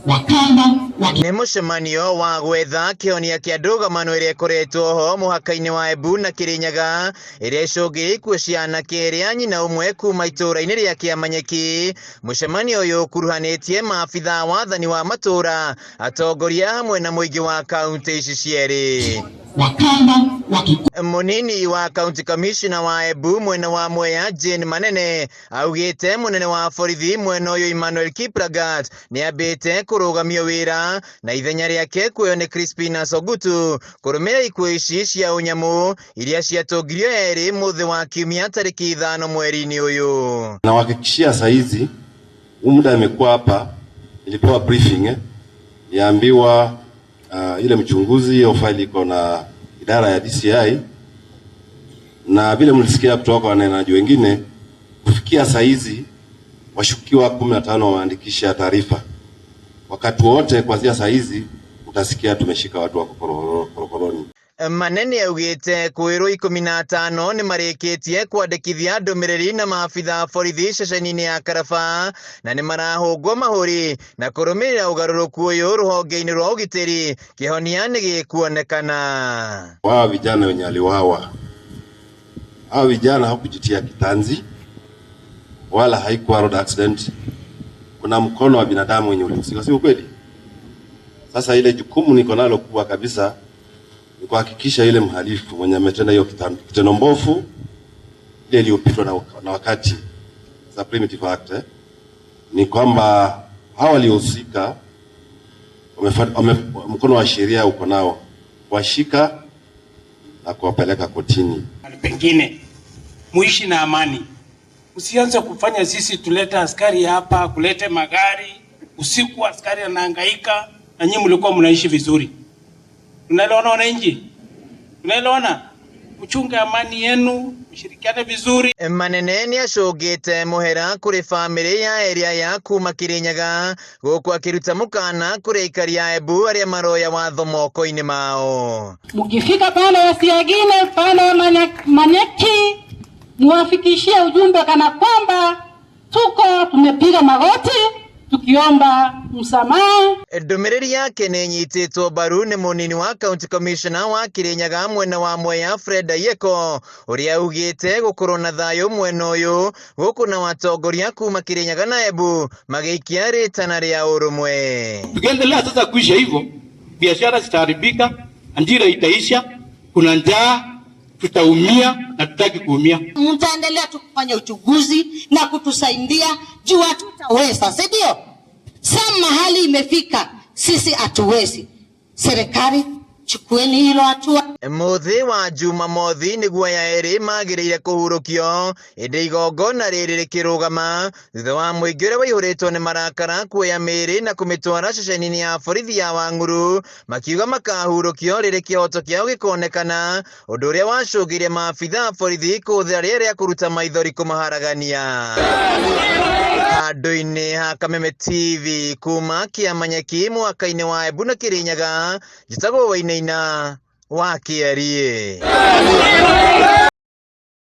Nĩ mũcemanio wa gwetha kĩhonia kĩa ndũgamano ĩrĩa ĩkoretwo ho muhaka-ini wa Embu na Kirinyaga ĩrĩa icũngĩrĩirie ikuũ cia anake erĩ nyina umwe kuma itũũra-inĩ rĩa Kĩamanyeki. Mũcemanio ũyũ ũkuruhanĩtie maabitha wathani wa matũũra, atongoria hamwe na mũingĩ wa kaunti ici cierĩ. Munini wa kaunti kamicina wa Embu mwena wa Mwea Jane Manene augite munene wa borithi Embu Emmanuel Kiplangat niambite kurugamio wira na ithenya riake ekuirwo ni Chrispinus Ogutu kurumirira ikuũ ici cia unyamu iria ciatungirio eri muthi wa kiumia tariki 5 mweri-ini uyu. Na wahakikishia saizi muda amekuwa hapa, ilipewa briefing yaambiwa ile mchunguzi hiyo faili iko na idara ya DCI, na vile mlisikia kutoka kwa wanenaji wengine, kufikia saizi washukiwa 15 wameandikisha taarifa. Wakati wote kuanzia saizi utasikia tumeshika watu wa korokoroni. Manene augite ekuirwo 15 ni marĩkĩtie kwandĩkithia ndũmĩrĩri na maabitha borithi ceceni-inĩ ya Karaba na nĩ marahũngwo mahũri na kũrũmĩrĩra ũgarũrũku ũyũ rũhonge-inĩ rwa ũgitĩri. Kĩhonia nĩ gĩkuonekana. Wao vijana wenye aliwawa, hao vijana hawakujitia kitanzi wala haikuwa road accident. Kuna mkono wa binadamu wenye ulihusika, si ukweli? Sasa ile jukumu niko nalo kubwa kabisa ni kuhakikisha ile mhalifu mwenye ametenda hiyo kitendo mbovu ile iliyopitwa na wakati za primitive act ni kwamba hawa waliohusika mkono wa sheria uko nao, washika na kuwapeleka kotini. Pengine muishi na amani, usianze kufanya sisi tuleta askari hapa, kulete magari usiku, askari anahangaika na nyinyi mlikuwa mnaishi vizuri. Tunaelewana wananchi? Tunaelewana? Mchunge amani yenu, mshirikiane vizuri. Manene ni acũngĩte mũhera kũrĩ bamĩrĩ ya aria ya kuma Kirinyaga gũkũ akĩruta mũkana kũrĩ aikari a Embu arĩa maroya watho moko-inĩ mao. Mkifika pale wasiagine pale Manyeki, muwafikishie ujumbe kana kwamba tumepiga magoti tukiomba msamaha. Ndũmĩrĩri yake nĩ nyitĩtwo mbaru nĩ munini wa county commissioner wa Kirinyaga mwena wa Mwea riake ũrĩa augite gũkorwo na thayũ mwena ũyũ gũkũ na watongoria kuma Kirinyaga na Embu magĩikia rĩtana rĩa ũrũmwe. Tukiendelea sasa kuisha hivyo, biashara zitaharibika, ajira itaisha, kuna njaa, tutaumia na tutaki kuumia. Mtaendelea tu kufanya uchunguzi na kutusaidia juu hatutaweza, si ndio? Sasa mahali imefika sisi hatuwezi. Serikali chukueni hilo hatua. Muthi wa Jumamothi nĩguo ya erĩ magĩrĩire kũhurũkio ĩndĩ igongona rĩrĩ rĩkĩrũgama thutha wa mũingĩ ũrĩa waihũrĩtwo nĩ marakara kuoya mĩĩrĩ na kũmĩtwara ceceni-inĩ ya borithi ya Wang'uru makiuga makahurũkio rĩrĩ kĩhoto kĩao gĩkonekana, ũndũ ũrĩa wacũngĩrĩirie maabitha borithi kũhũthĩra rĩrĩa rĩa kũruta maithori kũmaharagania. Handũ-inĩ ha Kameme TV kuma Kĩamanyeki muhaka-ini wa Embu na Kirinyaga, njĩtagwo Wainaina wa Kĩarie.